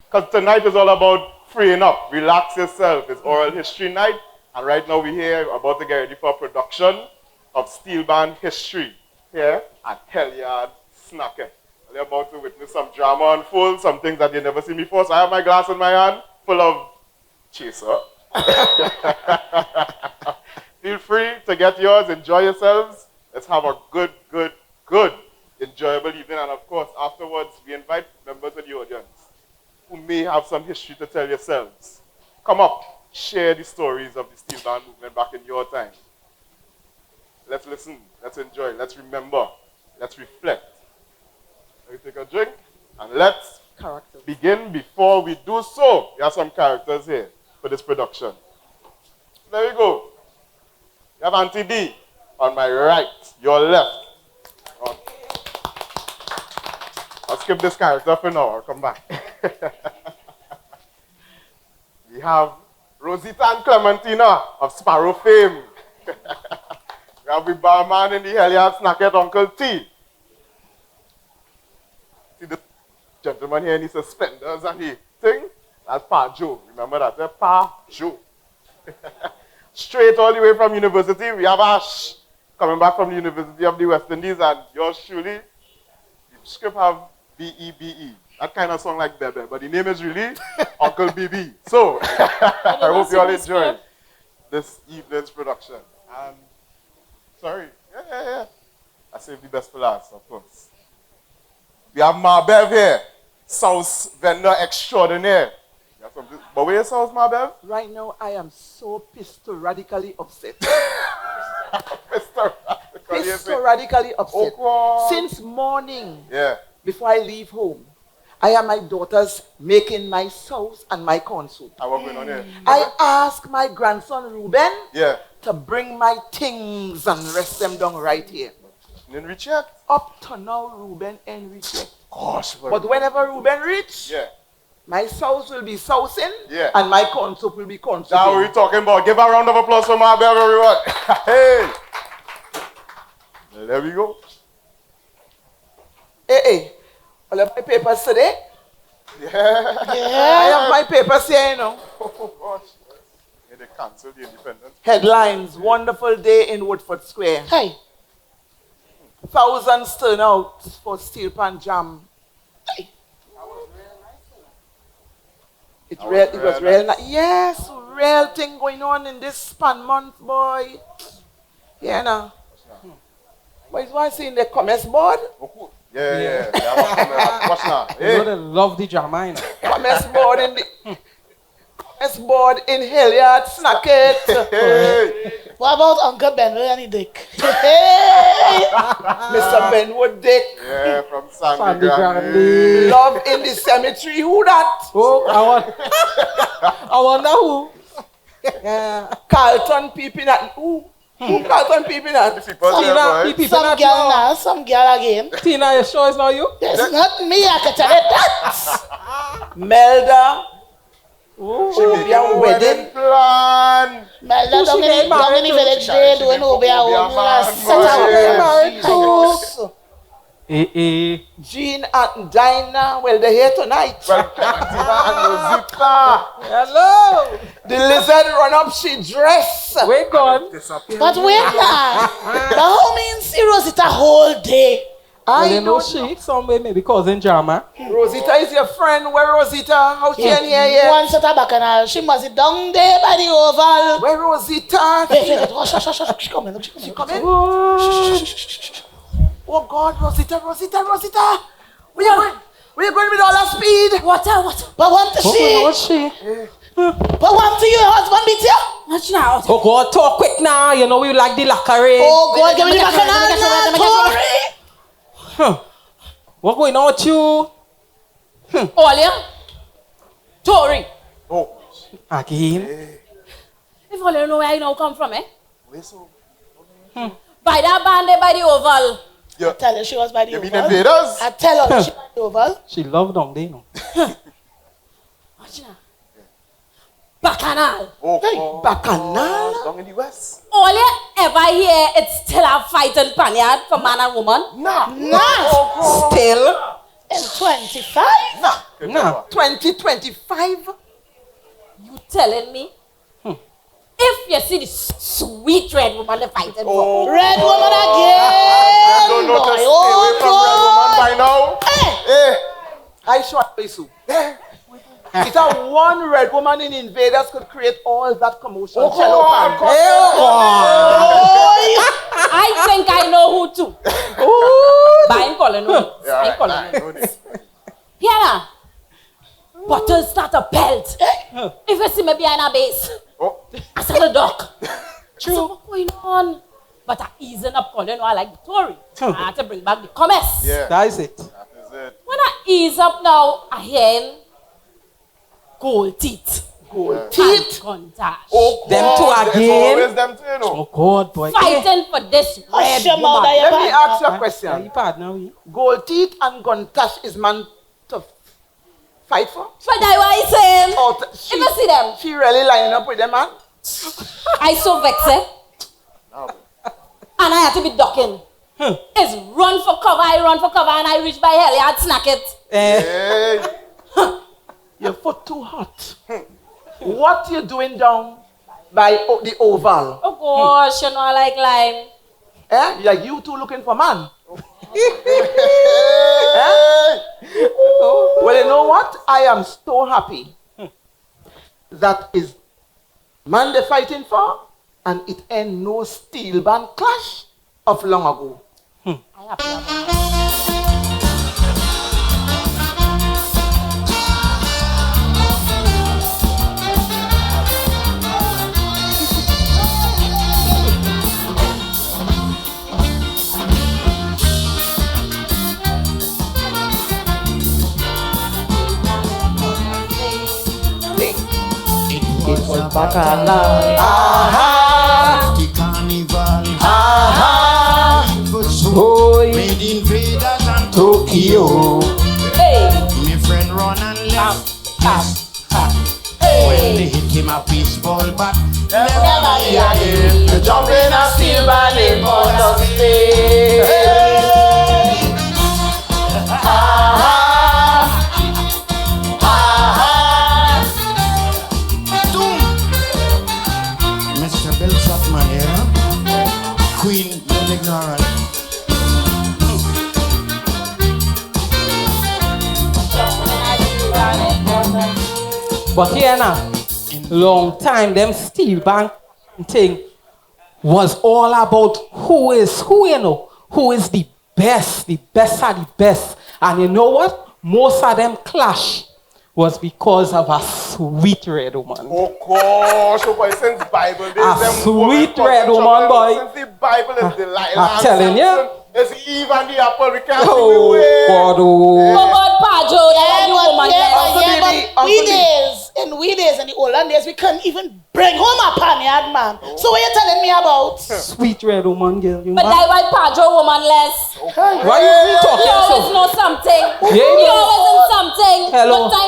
Because tonight is all about freeing up, relax yourself. It's oral history night. And right now we're here about to get ready for a production of Steelpan history here at Hell Yard Snackette. We're about to witness some drama unfold, some things that you never seen before. So I have my glass in my hand full of chaser. Feel free to get yours, enjoy yourselves. Let's have a good, enjoyable evening. And of course, afterwards, we invite members of the audience who may have some history to tell yourselves. Come up, share the stories of the Steelpan movement back in your time. Let's listen, let's enjoy, let's remember, let's reflect. Let me take a drink, and let's begin. Before we do so, we have some characters here for this production. There we go. You have Auntie D on my right, your left. I'll skip this character for now, I'll come back. We have Rosita and Clementina of Sparrow fame. We have the barman in the Hell Yard Snackette, Uncle T. See the gentleman here in his suspenders and the thing? That's Pa Joe. Remember that? That's Pa Joe. Straight all the way from university, we have Ash coming back from the University of the West Indies, and yours truly, the script have B-E-B-E. That kind of song like Bebe, but the name is really Uncle BB. So, I hope you all enjoy this evening's production. And, sorry, yeah. I saved the best for last, of course. We have Marbev here, sauce vendor extraordinaire. But where is sauce, Marbev? Right now, I am so radically upset. radically upset. Oh, since morning, yeah. Before I leave home, I and my daughters making my sauce and my corn soup. What's going on here? I asked my grandson Ruben yeah. to bring my things and rest them down right here. Didn't reach yet? Up to now, Ruben ain't reach yet. Gosh, but whenever Ruben reach, yeah. my sauce will be saucing, yeah. and my corn soup will be corn soup. That's what we're talking about. Give a round of applause for Marbev, everyone. Hey! There we go. Hey. All of my papers today? Yeah. I have my papers here, you know. Oh, gosh. Yeah, they canceled the independence. Headlines, wonderful day in Woodford Square. Hey. Thousands turn out for Steelpan Jam. Hey. It was real nice. Yes, real thing going on in this span month, boy. Yeah, now. Boys, want to see in the comments board? Yeah. Watch now. Hey. You know they love the drama, you know. Comments board in the Hell Yard Snackette. Hey. What about Uncle Benwood and the Dick? Mr. Benwood Dick. Yeah, from Sandy Grande. Love in the cemetery. Who that? Oh, I wonder who. Carlton peeping at who? Who Carlton peeping at? Some girl again. Tina, you sure it's not you? It's not me, I can tell you that. Melda. She will be a wedding plan. Melda down in the village there doing over a Jean and Dinah, well, they're here tonight. Hello. The lizard run up, she dress. We're gone. But wait now. But how mean see Rosita whole day? I know she somewhere maybe causing drama. Rosita is your friend. Where Rosita? How she in here yet? One set of bacchanal. She must be down there by the oval. Where Rosita? She coming. She coming? Oh God, Rosita. Where you going? Where you going with all that speed? What? But want to she? What's she? But want to your husband beat you? Watch now. Oh God, talk quick now. You know we like the lacquer. Oh God, give me the bacchanal now, Tori. What going on with you? Olia. Tori. Oh. Again? If Olia know where I now come from, eh? Where so? By that band there by the oval. I tell her she was by the oval. You mean invaders? I tell her she by the oval. She loved down there, no? Watch now. Bacchanal. Oh, Bacchanal? Down in the West. All you ever hear, it's still a fight in Panyard for man and woman? Nah. Still? In 25? No. 2025? You telling me? If you see this sweet red woman they fighting for. Red woman again! Don't know to boy. stay away from red woman by now. Hey, I show you. It's a one red woman in Invaders could create all that commotion. Steelpan. I think I know who to. But I ain't calling no. I ain't calling no. Yeah. Bottle start to pelt. If you see me behind a base, I saw the duck. True. What's going on? But I easing up calling I like the Tory. I have to bring back the commerce. Yeah. That is it. That is it. When I ease up now, I hear gold teeth. Gold Teeth. Contact. Oh, Them God, two again? It's always them two, you know. Oh God, boy. Fighting for this red your mouth, woman. Let me ask you a You question. partner. Gold teeth and Guntash is man to fight for? So that's why I saying. Or If you see them, she really lining up with them, man? I so vexed. And I had to be ducking. It's run for cover, and I reach by Hell Yard Snackette. Hey. Your foot too hot. What you doing down by the oval? Oh gosh, you know I like lime. Eh? Like you two looking for man? Hey. Well, you know what? I am so happy. That is man they fighting for, and it ain't no Steelpan clash of long ago. I happy about that. It was Bacala. The carnival. It was so Boy. made invaders and Tokyo. Hey, My friend run and left. When they hit him a baseball bat, never hear him. The jump in a Steelpan in Port State. Mr. Bill Chapman here. Queen, not ignorant. But here now, long time them Steelpan thing was all about who is who, you know, who is the best are the best. And you know what? Most of them clash was because of a sweet red woman. Oh gosh, oh boy, since Bible days, A them sweet women red come woman, to boy. Since the Bible is Delilah. I'm telling you. It's Eve and the apple, we can't Oh see we win. God, oh. oh God, Pajo, that you woman there. In we days, in the olden days, we couldn't even bring home a Panyard, man. So what you telling me about? Sweet red woman, girl. You But mad? that why Pajo woman less. Why you He talking always so? know something. Yeah, He yeah. always in something. Hello. But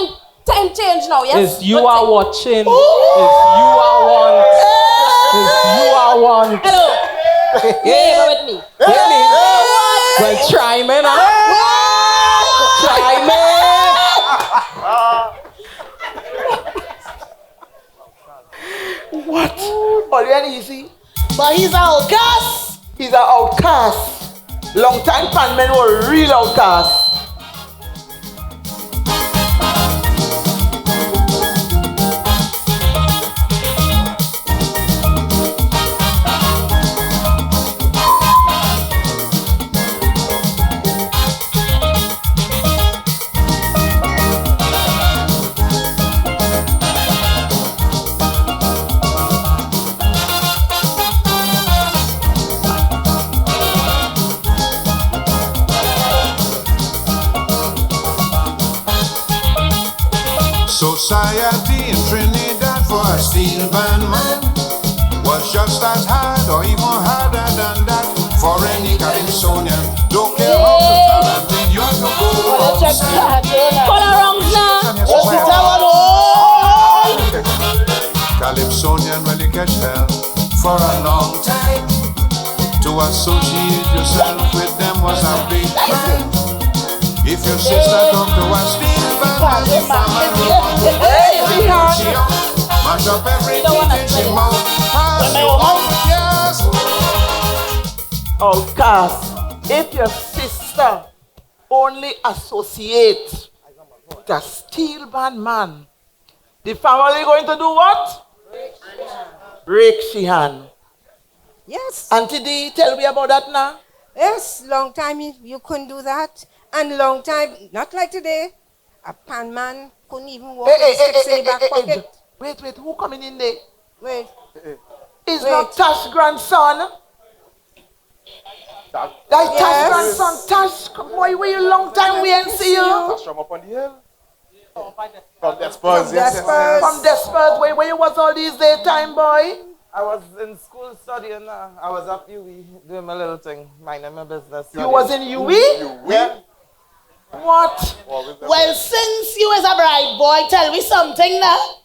time change now, yes? Is you But are time- watching. Is you are want. Is you are want. Hello. Yeah, with me. Hear me? Well, try me now. Try me. What? Already easy. But he's an outcast. He's an outcast. Long time pan men were real outcasts. Society in Trinidad for a Steelpan man was just as hard or even harder than that for any Calypsonian. Don't care how talented you are to go. Check that, Call her wrong now. Calypsonian when you catch hell for a long time. To associate yourself with them was a big crime. If your sister come to a steel band, Hey, she on, mash up everything in she mouth. Pass you on, yes. Oh, Cass, if your sister only associate the steel band man, the family going to do what? Break she hand. Yes. Auntie D, tell me about that now. Yes, long time you couldn't do that. And long time, not like today, a pan man couldn't even walk with sticks in the back pocket. Wait, who coming in there? Wait. Is not Tash grandson? That Yes. Tash grandson, Tash, boy, where you long time we ain't see you? That's from up on the hill. From Despers, yes. From Despers, where you was all these daytime, boy? I was in school studying. I was up UE doing my little thing, minding my business. You was in UE? Yeah. What? Well, since you is a bride boy, tell me something now.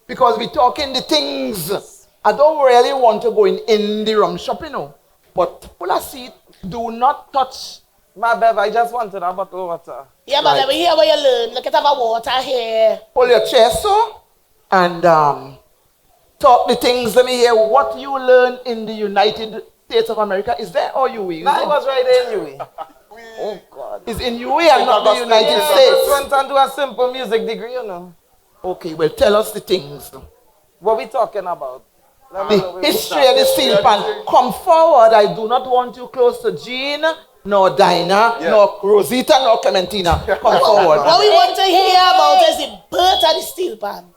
Because we talking the things. I don't really want to go in the rum shop, you know. But pull a seat, do not touch. My Bev, I just wanted a bottle of water. Yeah, but let me hear what you learn. Look at our water here. Pull your chest so and talk the things. Let me hear what you learn in the United States of America. Is there or UE? No, I was right there in UE. Oh God. It's in UE and not the United I States. just went and do a simple music degree, you know. Okay, well tell us the things. What we talking about? Let me know The where we history start. of the steel pan. Come forward. I do not want you close to Jean, nor Dinah, nor Rosita, nor Clementina. Come forward. What we want to hear about is the birth of the steel pan.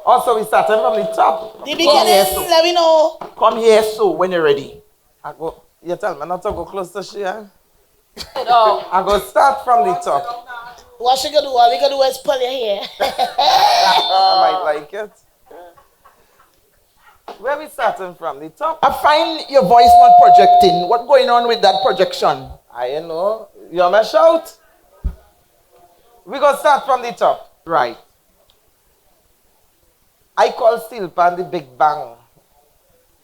Also, we started from the top. The beginning, let me know. Come here so when you're ready. You tell me not to go close to she, eh? I go start from the top. What she gonna do? What we gonna do is pull your hair. I might like it. Where we starting from? The top? I find your voice not projecting. What's going on with that projection? I know. You want me to shout? We gonna start from the top. Right. I call Steelpan the Big Bang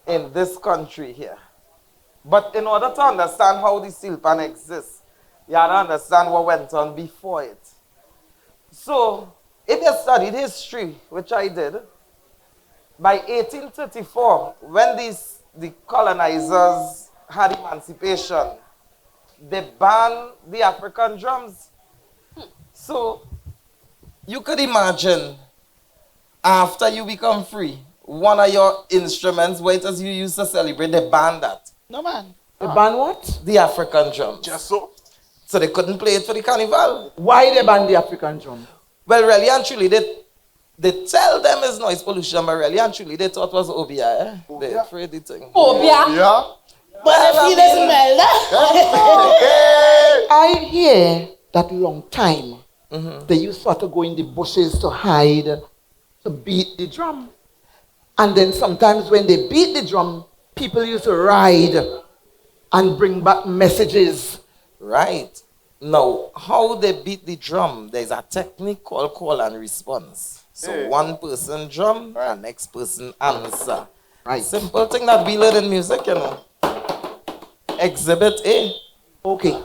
in this country here. But in order to understand how the Steelpan exists, you have to understand what went on before it. So, if you studied history, which I did, by 1834, when the colonizers had emancipation, they banned the African drums. So, you could imagine, after you become free, one of your instruments, what as you used to celebrate, they banned that. No man. They ban what? The African drums. Just so. So they couldn't play it for the carnival. Why they ban the African drum? Well, really and truly, they tell them it's noise pollution, but really and truly, they thought it was obia, eh? They afraid the thing. Obia. Yeah. But if he doesn't smell that. I hear that long time they used to have to go in the bushes to hide, to beat the drum. And then sometimes when they beat the drum, people used to ride and bring back messages. Right. Now, how they beat the drum, there's a technique called call and response. So one person drum, and next person answer. Right. Simple thing that we learn in music, you know. Exhibit A. Okay.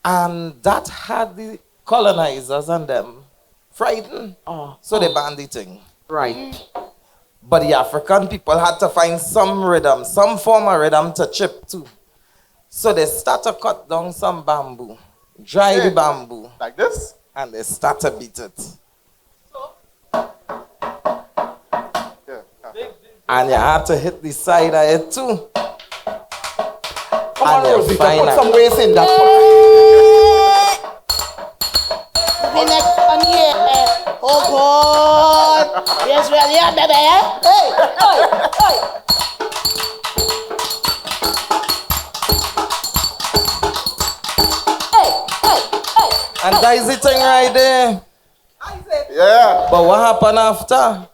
And that had the colonizers and them frightened. So they banned the thing. Right. But the African people had to find some rhythm, some form of rhythm to chip to. So they start to cut down some bamboo, dry the bamboo, Like this? and they start to beat it. And you have to hit the side of it too. Come on, And you Rosita, find put a- some waist in that. The next one here. Oh God. Yes, well, yeah, baby. And that is the thing right there. Yeah. But what happened after?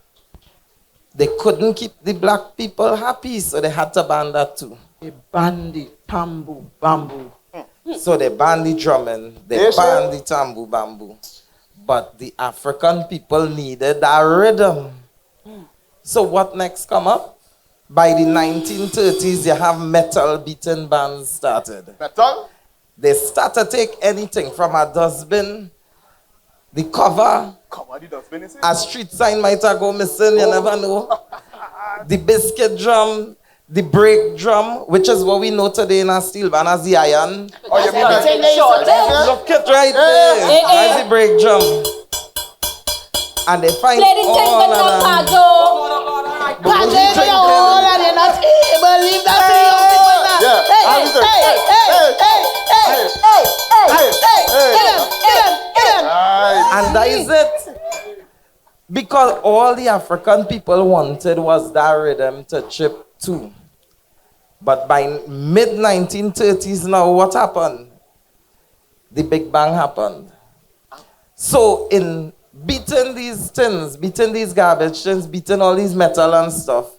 They couldn't keep the black people happy, so they had to ban that too. They ban the bamboo. So they banned the drumming, they Yes, banned the tambu bamboo. But the African people needed that rhythm. So what next come up? By the 1930s, you have metal beating bands started. Metal? They start to take anything from a dustbin, the cover, Cover the dustbin, is it? a street sign might have go missing, you never know. The biscuit drum, the brake drum, which is what we know today in a steel band as the iron. Oh, you mean Everything that? they short. Look it right there. That's the brake drum. And they find Play the thing all with of no them. Pajo. Pajo, you're old and you're not able. Leave that to young people now. Yeah. Hey, I'm sorry. hey, get him. Right. And that is it. Because all the African people wanted was that rhythm to chip to. But by mid-1930s now, what happened? The Big Bang happened. So in beating these tins, beating these garbage tins, beating all these metal and stuff,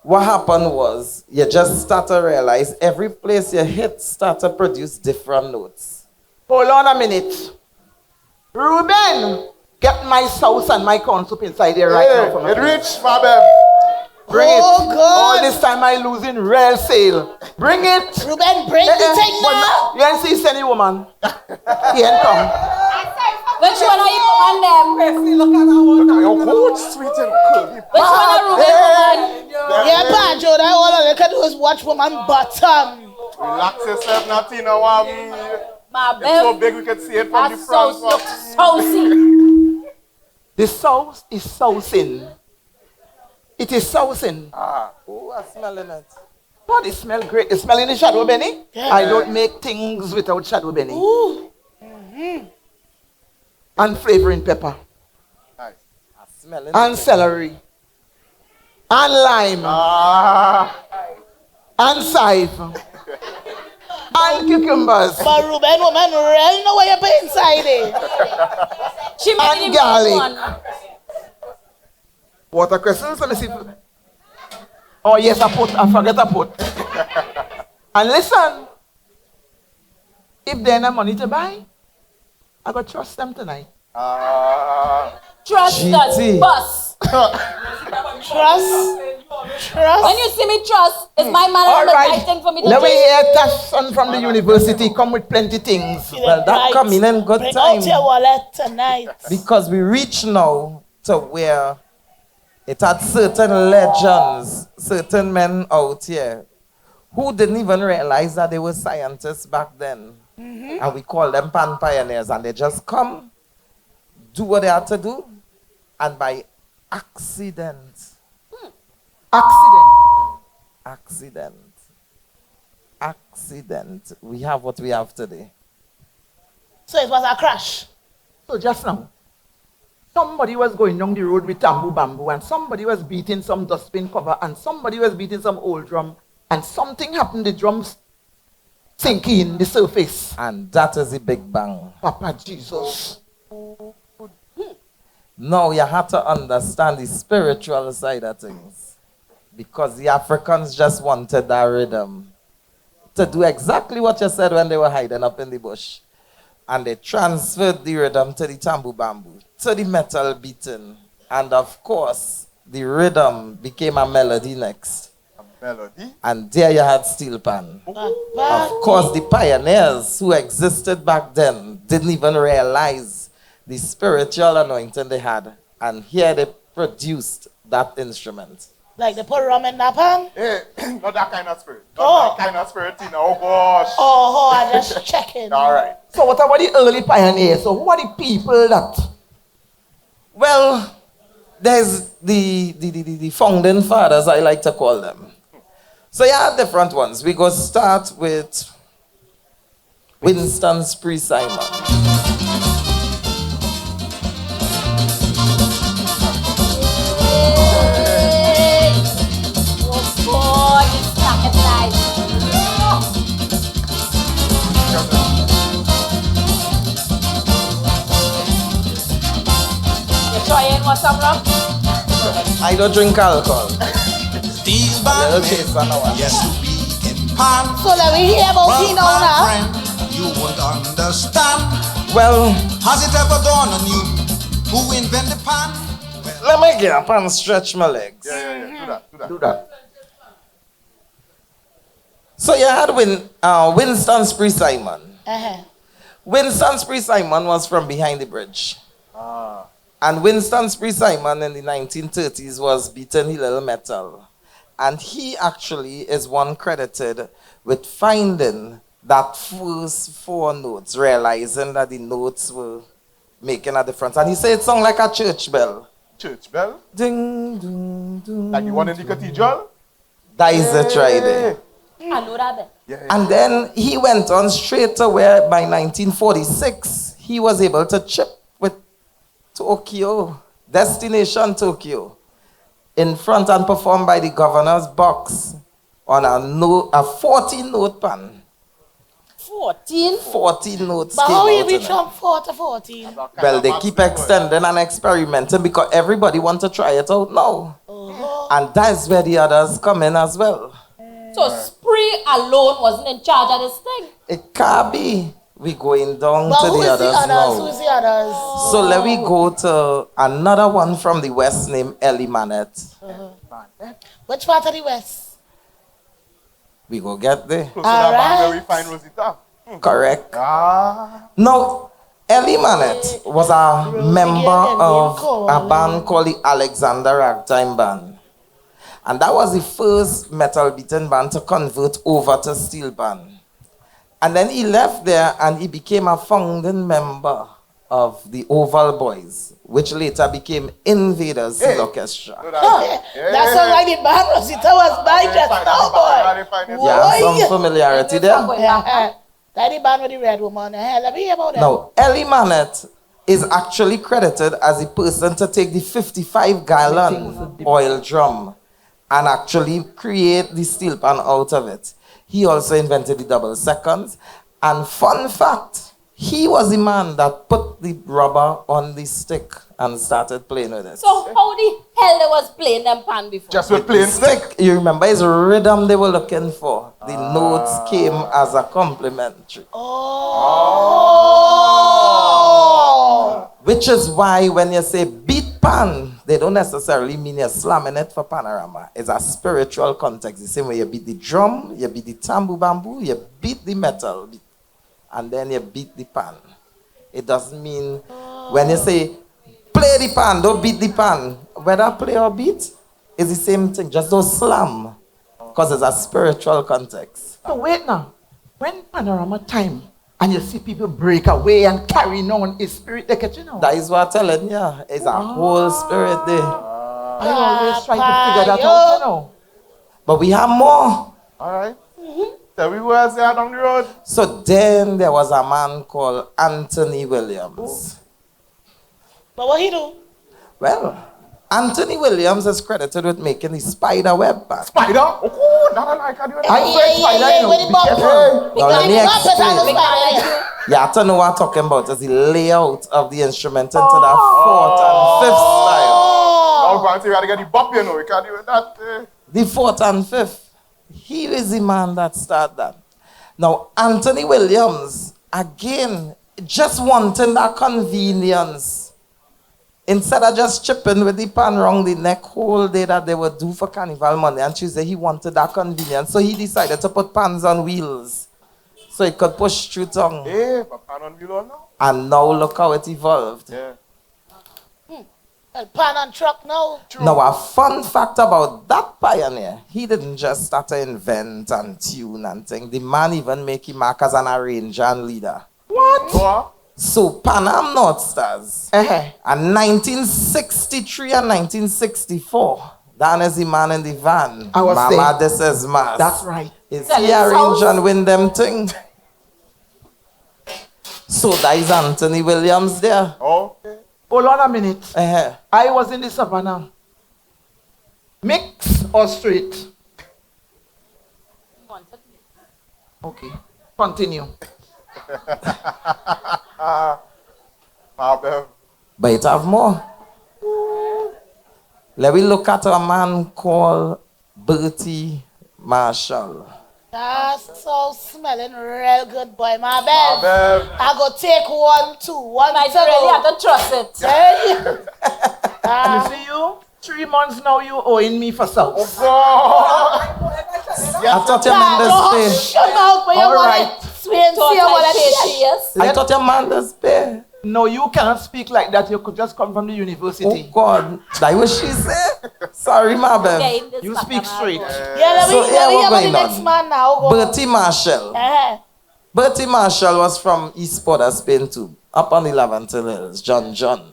what happened was you just start to realize every place you hit start to produce different notes. Hold on a minute. Ruben, get my sauce and my corn soup inside there right now for me. It reached, Fabem. Bring it. Oh, God. All this time I losing real sale. Bring it. Ruben, bring the thing now. You ain't see any woman. He ain't come. Which one are you on them? Look at your coach, sweet and curly. Which one are Ruben? Yeah, Pajo, that all I can do is watch woman bottom. Relax yourself, Natina. My It's so baby. big we can see it from That the front. sauce looks saucy. The sauce is saucing. It is saucing. Oh, I'm smelling it. Oh, it smell great. It smell in the shadow, Benny. I don't make things without shadow, Benny. Ooh. And flavoring pepper. Nice. I'm smelling And it. celery. And lime. And chive. And cucumbers. But Ruben, woman, real know what you put inside it. She made And it garlic. one. Water crystals. Let me see. Oh, yes, I forget I put. And listen. If they ain't money to buy, I got to trust them tonight. Trust GT. us, boss. Trust. When you see me trust, it's my man All and the right. right thing for me to Let me do. hear that son from the university come with plenty things. Well, that come in good Bring time. out your wallet tonight. Because we reach now to where it had certain legends, certain men out here who didn't even realize that they were scientists back then. And we call them pan pioneers, and they just come, do what they had to do, and by accident, accident, we have what we have today. So it was a crash. So just now, somebody was going down the road with bamboo, and somebody was beating some dustbin cover, and somebody was beating some old drum, and something happened, the drums sink in the surface. And that is the Big Bang. Papa Jesus. Now you have to understand the spiritual side of things. Because the Africans just wanted that rhythm to do exactly what you said when they were hiding up in the bush. And they transferred the rhythm to the tambour bamboo, to the metal beating. And of course, the rhythm became a melody next. Melody. And there you had Steelpan. Of course, the pioneers who existed back then didn't even realize the spiritual anointing they had. And here they produced that instrument. Like they put rum in that pan? Hey, not that kind of spirit. Not that kind of spirit, Tina. Oh, gosh. Oh, I just checking. All right. So what about the early pioneers? So who are the people that? Well, there's the founding fathers, I like to call them. So you have different ones. We go start with Winston Spree Simon. I don't drink alcohol. Steel A band, little chaser now. yes, we in pan. So let me hear about Well, Tino my now. friend, you won't understand. Well, Has it ever dawned on you who invented pan? let me get up and stretch my legs. Yeah. Do that. Do that. So you had Winston Spree Simon. Winston Spree Simon was from behind the bridge. And Winston Spree Simon in the 1930s was beating his little metal. And he actually is one credited with finding that first 4 notes, realizing that the notes were making a difference. And he said it sounded like a church bell. Church bell? Ding, ding, ding. Like the one in the cathedral? That is it right there. I know that bell. Yeah. And then he went on straight to where by 1946 he was able to chip with Tokyo, Destination Tokyo, in front and performed by the governor's box on a 14-note pan. 14? 14 notes. But came how you out reach in it. from 4 to 14? Well, they keep extending and experimenting because everybody wants to try it out now. And that's where the others come in as well. So Spree alone wasn't in charge of this thing. It can't be. We going down But to who the is others the others? now. Who's the others? So let me go to another one from the West named Ellie Manette. Which part of the West? We go get there. Close to that bank where we find Rosita. Correct. Ah. Now, Ellie Manette was a member of a band called the Alexander Ragtime Band. And that was the first metal beating band to convert over to Steelpan. And then he left there and he became a founding member of the Oval Boys, which later became Invaders Steel Orchestra. That's all right, the band Rosita was by just now, boy. Yeah, some familiarity there. That the band with the red woman. Let me hear about that. Now, Ellie Manette is actually credited as the person to take the 55-gallon oil drum and actually create the steel pan out of it. He also invented the double seconds. And fun fact, he was the man that put the rubber on the stick and started playing with it. So how the hell they was playing them pan before? Just with plain stick. You remember his rhythm they were looking for. The notes came as a complimentary. Oh. Which is why when you say beat pan, they don't necessarily mean you're slamming it for panorama. It's a spiritual context. The same way you beat the drum, you beat the tambu bamboo, you beat the metal, and then you beat the pan. It doesn't mean when you say play the pan, don't beat the pan. Whether play or beat, it's the same thing. Just don't slam. Because it's a spiritual context. So wait now. When panorama time and you see people break away and carry on, is spirit they catch you now? That is what I'm telling you. It's a whole spirit there. I always try to figure that out, you know. But we have more. All right. Tell me who else there down the road. So then there was a man called Anthony Williams. But what he do? Well, Anthony Williams is credited with making the spider web band. Spider? Oh, not like I do that. I said spider, you know, with the be bump. careful. Now let me explain. explain. You have to know what I'm talking about. It's the layout of the instrument into that 4th and 5th style. Oh, fancy, we gotta get the bop, you know. We can't do that. The 4th and 5th. He is the man that started that. Now, Anthony Williams, again, just wanting that convenience. Instead of just chipping with the pan round the neck whole day that they would do for Carnival Monday and Tuesday, he wanted that convenience. So he decided to put pans on wheels so it could push through tongue. Hey, but pan on wheel now. And now look how it evolved. Yeah. Pan and truck now. Now, a fun fact about that pioneer, he didn't just start to invent and tune and things. The man even make him mark as an arranger and leader. What? So, Pan Am North Stars, and 1963 and 1964, Dan is the man in the van. I was Mama, saying, this is mass. that's right. Is he arrange and win them thing? So, that is Anthony Williams there. Okay. Hold on a minute. Uh-huh. I was in the savannah. Mix or straight? Okay. Continue. But it have more. Let me look at a man called Bertie Marshall. That's so smelling real good, boy. My bad. I go take 1, 2, 1, I really have to trust it. And you see you? 3 months now you owing me for South. I thought you meant this thing. Shut up, but you All want right. to swear didn't see how that she is. I thought your man does pay. No, you cannot speak like that. You could just come from the university. Oh God, that what she said. Sorry, my bad. You speak straight. Yeah, So, let me yeah, hear what about the going next on? man now. Go. Bertie Marshall. Bertie Marshall was from East Port of Spain too, up on the Levantil Hills, John.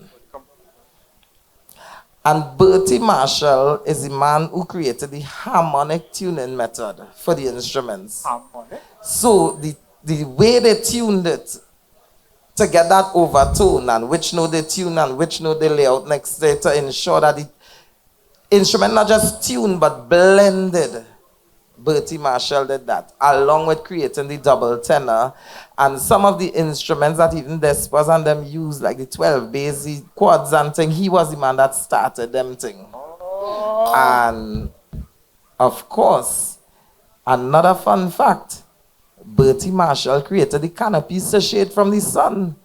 And Bertie Marshall is the man who created the harmonic tuning method for the instruments. Harmonic? So the way they tuned it to get that overtone and which note they tune and which note they lay out next day to ensure that the instrument not just tuned but blended. Bertie Marshall did that, along with creating the double tenor and some of the instruments that even Despers and them use, like the 12 bass, the quads and thing. He was the man that started them thing. And of course, another fun fact, Bertie Marshall created the canopies to shade from the sun.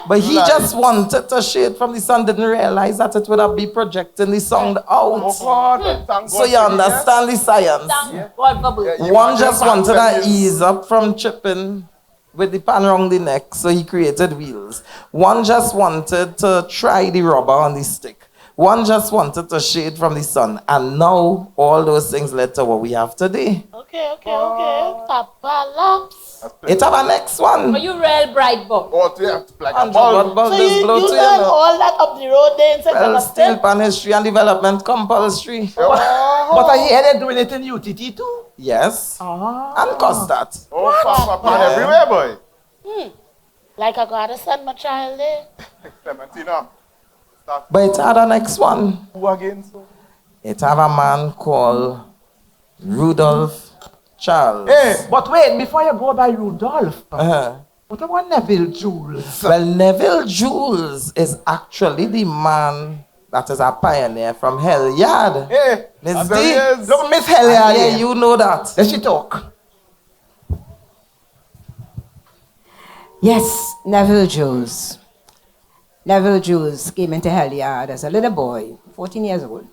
But he just wanted to shade from the sun, didn't realize that it would have be projecting the sound out. Oh God, thank So God you for understand the science. Thank God for Bertie. Yeah, One just wanted to that ease up from chipping with the pan around the neck, so he created wheels. One just wanted to try the rubber on the stick. One just wanted to shade from the sun. And now all those things led to what we have today. Okay. Papa Laps. It have a next one. Are you real bright, Bob? Oh, yeah, like a And bulb. bulb So this you blow to you learn now. all that up the road there in St. Well, Augustine? Steelpan history and development compulsory. But I hear they're doing it in UTT too. Yes. And cost that. Oh, Papa, everywhere, boy. Like I gotta send my child there. Clementina. But it had a next one. Who again, so? It have a man called Rudolph Charles. Hey, But wait, before you go by Rudolph, Uh-huh. what about Neville Jules? Well, Neville Jules is actually the man that is a pioneer from Hell Yard. hey. Miss that's D. how it is. Look, Miss Heliard. Yeah, you know that. Let she talk. Yes, Neville Jules. Neville Jules came into Hell Yard as a little boy, 14 years old,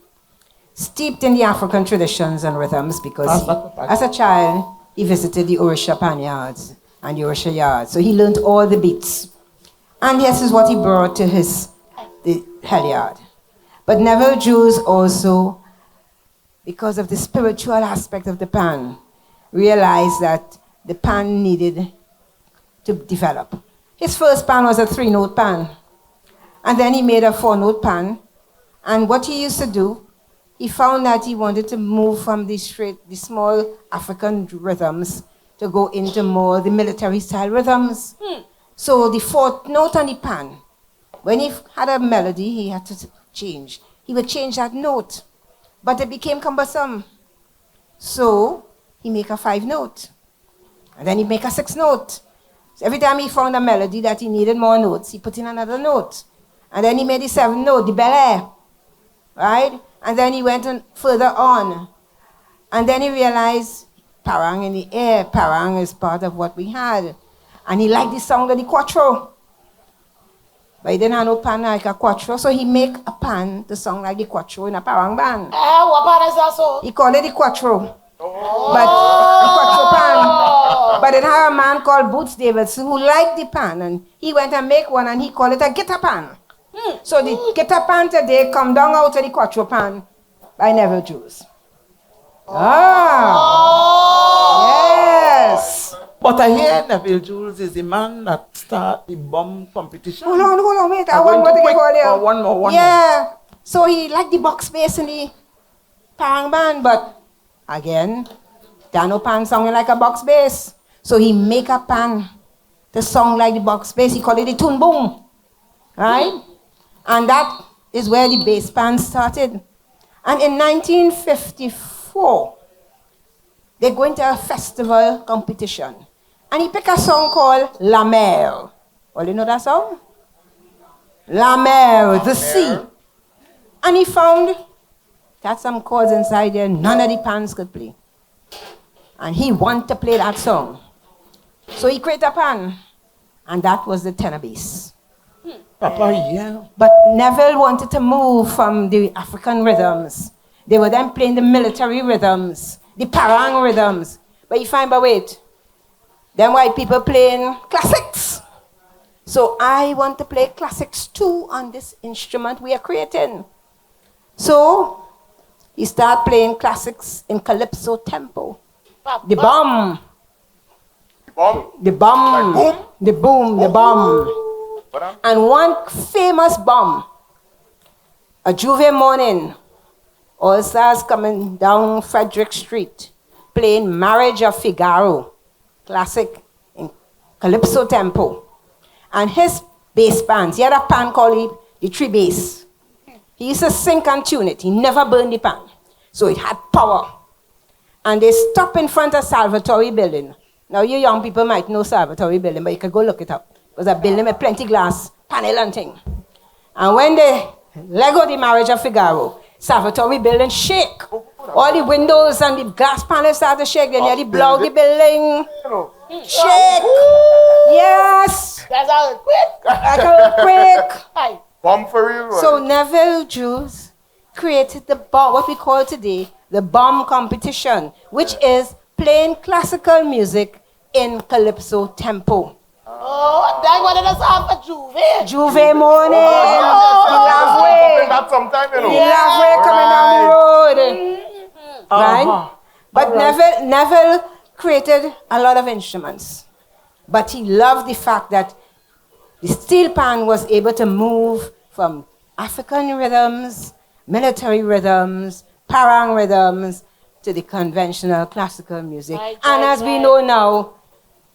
steeped in the African traditions and rhythms because as a child, he visited the Orisha Panyards and the Orisha Yards. So he learned all the beats. And this is what he brought to the Hell Yard. But Neville Jules also, because of the spiritual aspect of the pan, realized that the pan needed to develop. His first pan was a 3-note pan. And then he made a 4-note pan. And what he used to do, he found that he wanted to move from the small African rhythms to go into more the military style rhythms. So the 4th note on the pan, when he had a melody, he had to change. He would change that note, but it became cumbersome. So he make a 5-note, and then he make a 6-note. So every time he found a melody that he needed more notes, he put in another note. And then he made the 7th note, the Bel Air, right? And then he went on further on. And then he realized parang in the air, parang is part of what we had. And he liked the sound of the quattro. But he didn't have no pan like a quattro, so he make a pan to sound like the quattro in a parang band. What pan is that so? He called it the quattro. But the quattro pan. But it had a man called Boots Davidson who liked the pan, and he went and make one, and he called it a guitar pan. So the guitar pan today come down out of the quattro pan by Neville Jules. Yes. But I hear Neville Jules is the man that start the bomb competition. Hold on, wait. I I'm want going to to get quick. earlier. Oh, one more. Yeah. So he liked the box bass in the parang band, but again, Dano pan sounding like a box bass. So he make a pan to sound like the box bass. He called it the tune boom. Right? And that is where the bass pan started. And in 1954, they go into a festival competition. And he picked a song called La Mer. Well, you know that song? La Mer, the sea. And he found that some chords inside there none of the pans could play. And he wanted to play that song. So he created a pan. And that was the tenor bass. Papa, yeah. But Neville wanted to move from the African rhythms. They were then playing the military rhythms, the parang rhythms. But you find, but wait, Them white people playing classics. So I want to play classics too on this instrument we are creating. So he started playing classics in calypso tempo. The bomb. The bomb. Like boom? The boom, the bomb. And one famous bomb, a Juve morning, all stars coming down Frederick Street, playing Marriage of Figaro, classic in calypso tempo. And his bass bands, he had a pan called the tree bass. He used to sync and tune it. He never burned the pan. So it had power. And they stopped in front of Salvatore building. Now you young people might know Salvatore building, but you can go look it up. It was a building with plenty glass, panel and thing. And when they Lego the Marriage of Figaro, Salvatore building shake. All the windows and the glass panels started to shake. Then you had the blow the building. Shake. Yes. That's how it quick. Like an earthquake. Hi. Bomb for real. Right? So Neville Jews created the bomb, what we call today the bomb competition, which is playing classical music in calypso tempo. Oh, that one is half a Juve. Juve morning. That sometime, you know. The Lavray coming down the road. Right? But Neville created a lot of instruments. But he loved the fact that the Steelpan was able to move from African rhythms, military rhythms, parang rhythms, to the conventional classical music. Right, and right, as we know now,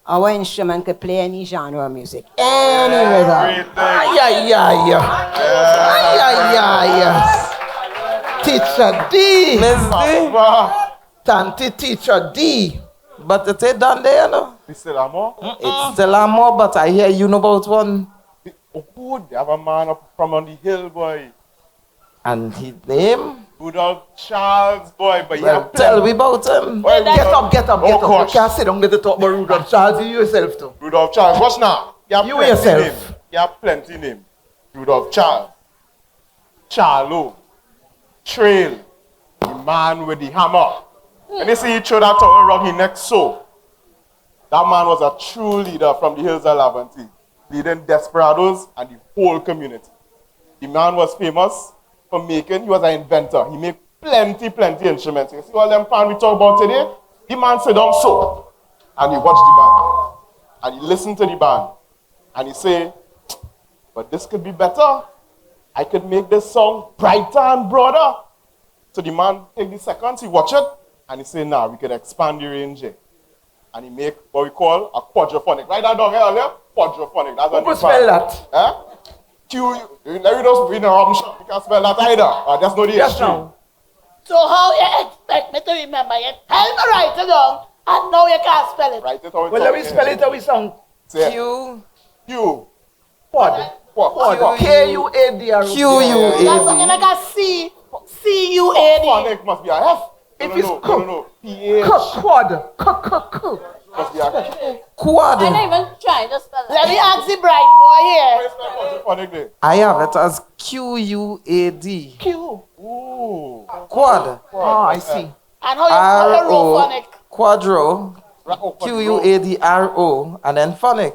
our instrument could play any genre of music, any rhythm. Teacher D. Miss D. Tanti Teacher D. But it ain't done there, you know. It's still a more? It's still a more, but I hear you know about one. Oh, good. They have a man up from on the hill, boy. And his name? Rudolph Charles, boy. But Well, tell me about him. Well, Get up. You gosh. can't sit down there to talk about Rudolph Charles. You yourself too. Rudolph Charles. Watch now. You yourself. Name. You have plenty name. Rudolph Charles. Charlo. Trail. The man with the hammer. And you see he throw that towel around his neck so. That man was a true leader from the hills of Laventille, leading desperados and the whole community. The man was famous for making, he was an inventor. He made plenty instruments. You see all them pan we talk about today? The man sit down so, and he watched the band. And he listened to the band. And he say, but this could be better. I could make this song brighter and broader. So the man take the seconds, he watch it, and he say, nah, we could expand the range here. And he make what we call a quadraphonic. Write that down earlier. Quadraphonic. That's what Who spell that? Eh? You can't spell that either. That's not the Yes, history. now. So how you expect me to remember? You tell me write it down, and now you can't spell it. Write it how it's Well, let me spell it how we sound. Q. Q. Quad. Quad. K-U-A-D-R. Q-U-A-D. That's something like a C. C-U-A-D. Phonic must be a F. If it's no. P-H. Quad. Must be a K. Quad. I don't even try to spell it. Let me ask the bright boy here. Quadraphonic there. I have it as Q-U-A-D. Q. Ooh. Quad. Oh, I see. And how you spell R-O. phonic? Quadro. Q-U-A-D-R-O. And then phonic.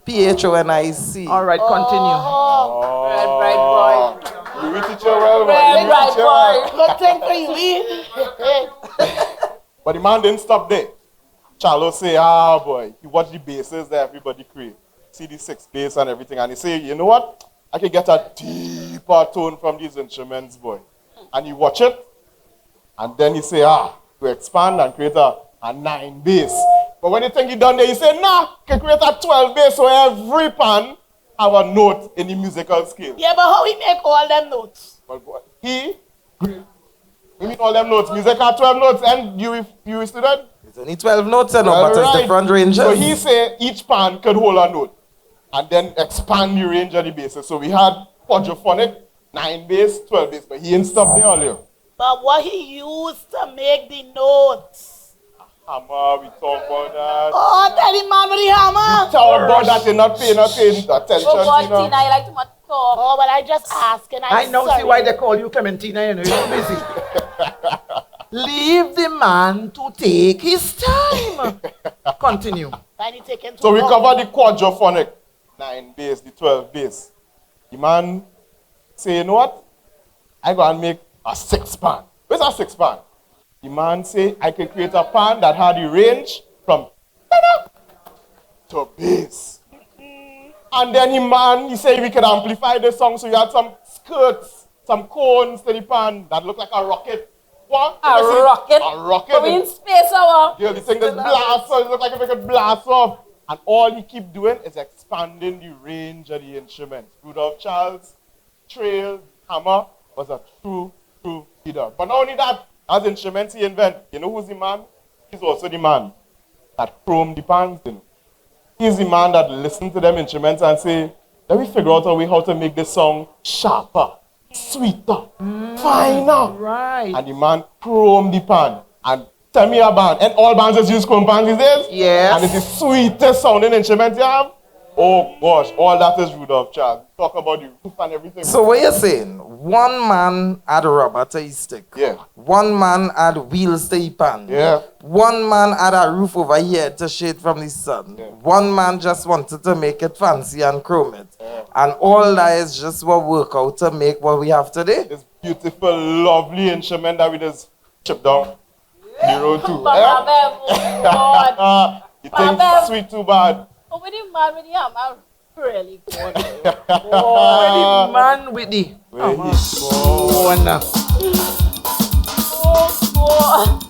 P-H-O-N-I-C. All right, continue. Oh, Bright boy. You teach her well, Red, man. bright boy. good thing for you, But the man didn't stop there. Charlo say, ah boy, he watched the basses that everybody create. See the 6 bass and everything. And he say, you know what? I can get a deeper tone from these instruments, boy. And he watch it. And then he say, to expand and create a 9 bass. But when you think he done there, he say, nah, can create a 12 bass so every pan have a note in the musical scale. Yeah, but how he make all them notes? But boy, he mean all them notes. Music have 12 notes. And you student? It's only 12 notes, you know, but it's different ranges. So he say each pan could hold a note and then expand the range of the basses. So we had quadraphonic, 9 bass, 12 bass, but he didn't stop there earlier. But what he used to make the notes. Hammer, we talk about that. Oh, tell the man with the hammer. We talk about that, you're not paying attention, Oh God, you know. Tina, you like too much talk. Oh, but I just asking. I now see why they call you Clementina, you know, you're busy. Leave the man to take his time. Continue. So we cover the quadraphonic, 9 bass, the 12 bass. The man say, you know what? I go and make a 6-pan. Where's a 6-pan? The man say, I can create a pan that had the range from to bass. And then he said we could amplify the song, so you had some skirts, some cones to the pan that looked like a rocket. What? A rocket? A rocket. But we in space, our. Yeah, the thing just blast off. It looked like if it could blast off. And all he keep doing is expanding the range of the instrument. Rudolph Charles, trail, hammer, was a true leader. But not only that, as instruments he invented, you know who's the man? He's also the man that chromed the pans. You know? He's the man that listened to them instruments and say, let me figure out a way how to make this song sharper, sweeter, finer. Right. And the man chromed the pan. And tell me a band, and all bands just use chrome pans these days? Yes. And it's the sweetest sounding instrument you have? Oh gosh, all that is Rudolph Charles. Talk about the roof and everything. So what you're saying? One man had rubber to his stick. Yeah. One man had wheels to his pan. Yeah. One man had a roof over here to shade from the sun. Yeah. One man just wanted to make it fancy and chrome it. Yeah. And all that is just what work out to make what we have today. This beautiful, lovely instrument that we just chipped down the road to. You think sweet too bad? Oh, with the man with the hammer, really good. The man with the Where he hammer. go? Oh, boy.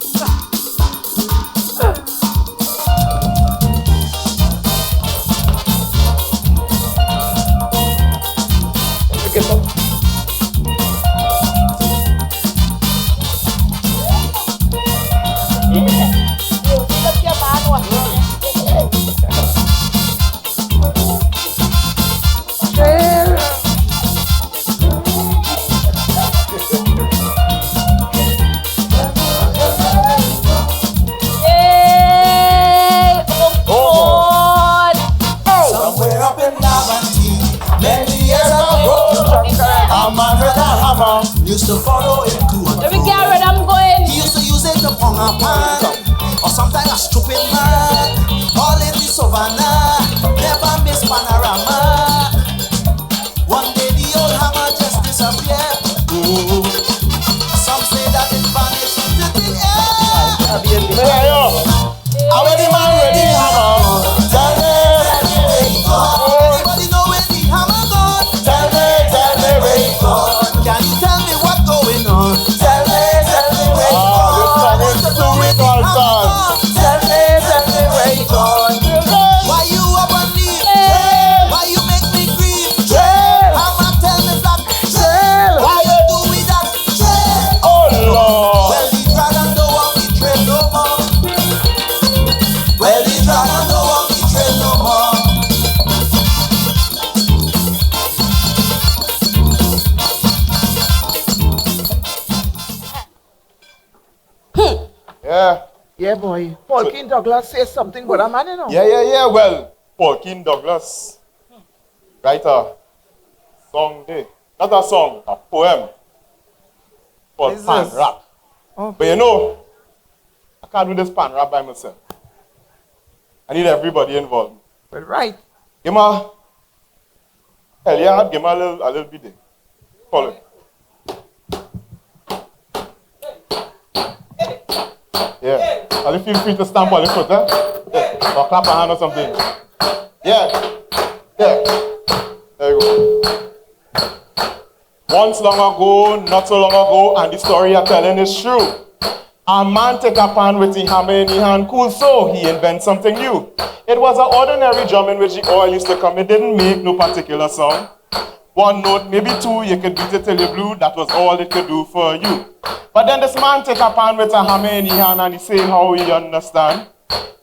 Used to follow him to a Every garret I'm going. He used to use it to pong a pan, or sometimes a stupid man. All in the savannah, never miss panorama. One day the old hammer just disappeared. Ooh. Some say that it vanished into the air. How many man with the hammer? Tell me. Anybody know where the hammer gone? Tell me where he gone. Can you tell me what's going on? Tell me where he gone. This song is sweet all time. Tell me where he gone. Why you up on me? Why you make me grieve? Hammer tell me that. Why you do with that? Oh Lord. Well, the dragon don't want me train no more. Well, the dragon don't want me train no more. Yeah. Yeah, boy. Paul King Douglas says something but a man, you know. Yeah. Well, Paul King Douglas, write a song there. Not a song, a poem called Is Pan this? Rap. Oh. But you know, I can't do this pan rap by myself. I need everybody involved. Well, right. Give me a Hell Yard, give me a little bit there. Follow it. Yeah. And you feel free to stamp on the foot, Yeah. Or clap a hand or something. Yeah. There you go. Once long ago, not so long ago, and the story you're telling is true. A man take a pan with his hammer in his hand, cool, so he invent something new. It was an ordinary drum in which the oil used to come. It didn't make no particular sound. One note, maybe two, you could beat it till you blue. That was all it could do for you. But then this man take a pan with a hammer in his hand and he say how he understand.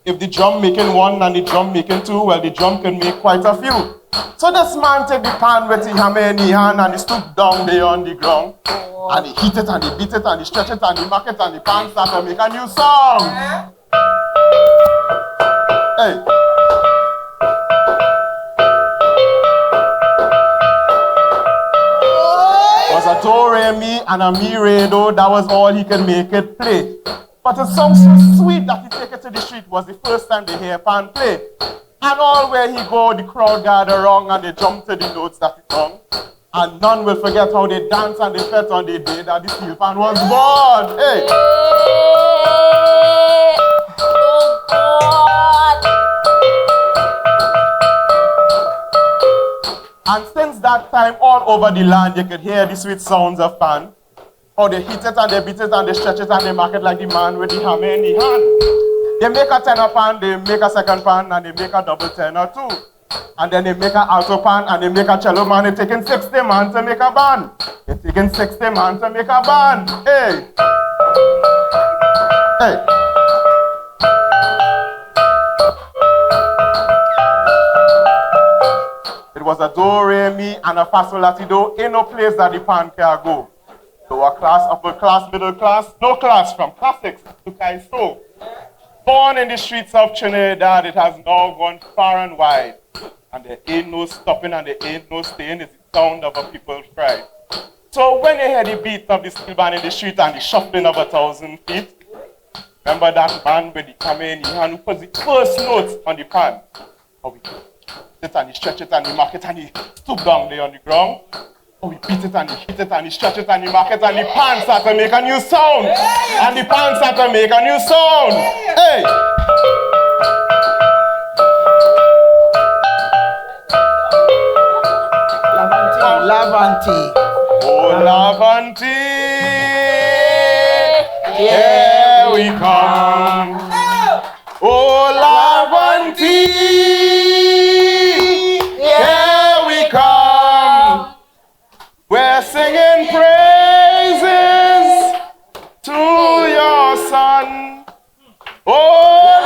If the drum making one and the drum making two, well, the drum can make quite a few. So this man take the pan with the hammer in his hand and he stood down there on the ground. And he hit it and he beat it and he stretch it and he mark it and the pan start to make a new song. Hey. Was a a do, re, mi, and a mi, re, do. That was all he could make it play. But it sounds so sweet that he take it to the street. Was the first time they hear Pan play. And all where he go, the crowd gather around and they jump to the notes that he sung. And none will forget how they dance and they felt on the day that the Steelpan was born. Hey! And since that time, all over the land, you could hear the sweet sounds of Pan. How they hit it and they beat it and they stretch it and they mark it like the man with the hammer in the hand. They make a tenor pan, they make a second pan, and they make a double tenor too. And then they make an alto pan and they make a cello man. They're taking 60 man to make a band. They're taking 60 man to make a band. Hey! Hey! It was a do, re, mi, and a fa, sol, la, ti, do. Ain't no place that the pan can go. Lower class, upper class, middle class, no class from classics to Kaiso. Born in the streets of Trinidad, it has now gone far and wide. And there ain't no stopping and there ain't no staying. It's the sound of a people's pride. So when you hear the beat of the Steelpan in the street and the shuffling of 1,000 feet, remember that man with the camera in the hand who puts the first notes on the pan. How we sit and he stretch it and he mark it and he stoop down there on the ground. Oh, he beat it and he hit it and he stretch it and he mark it and the pan start to make a new sound. And the pan start to make a new sound. Hey! Lavanti. Oh, Lavanti. Here we come. Oh, Lavanti. Here we come. We're singing praises to your son. Oh,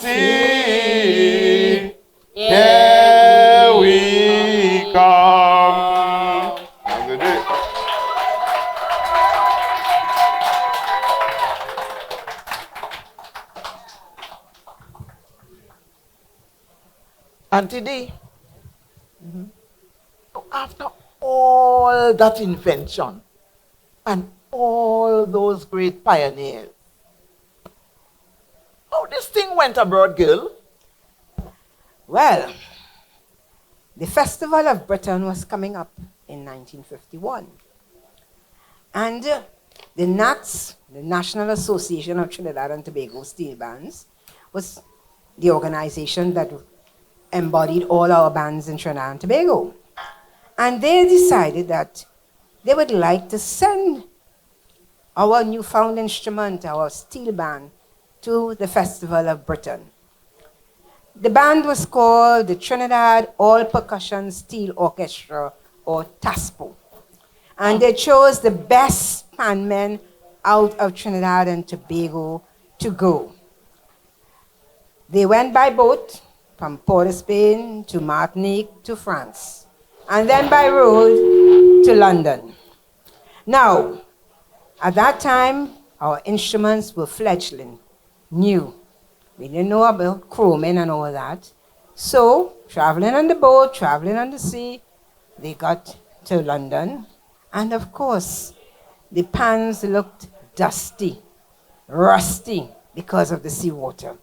Lavanti, here we come. Auntie D, after all that invention and all those great pioneers, how this thing went abroad, girl? Well, the Festival of Britain was coming up in 1951. And the NATS, the National Association of Trinidad and Tobago Steel Bands, was the organization that embodied all our bands in Trinidad and Tobago. And they decided that they would like to send our newfound instrument, our steel band, to the Festival of Britain. The band was called the Trinidad All Percussion Steel Orchestra, or TASPO. And they chose the best panmen out of Trinidad and Tobago to go. They went by boat from Port of Spain to Martinique to France, and then by road to London. Now, at that time, our instruments were fledgling, new. We didn't know about chroming and all that. So, traveling on the boat, traveling on the sea, they got to London. And of course, the pans looked dusty, rusty because of the seawater.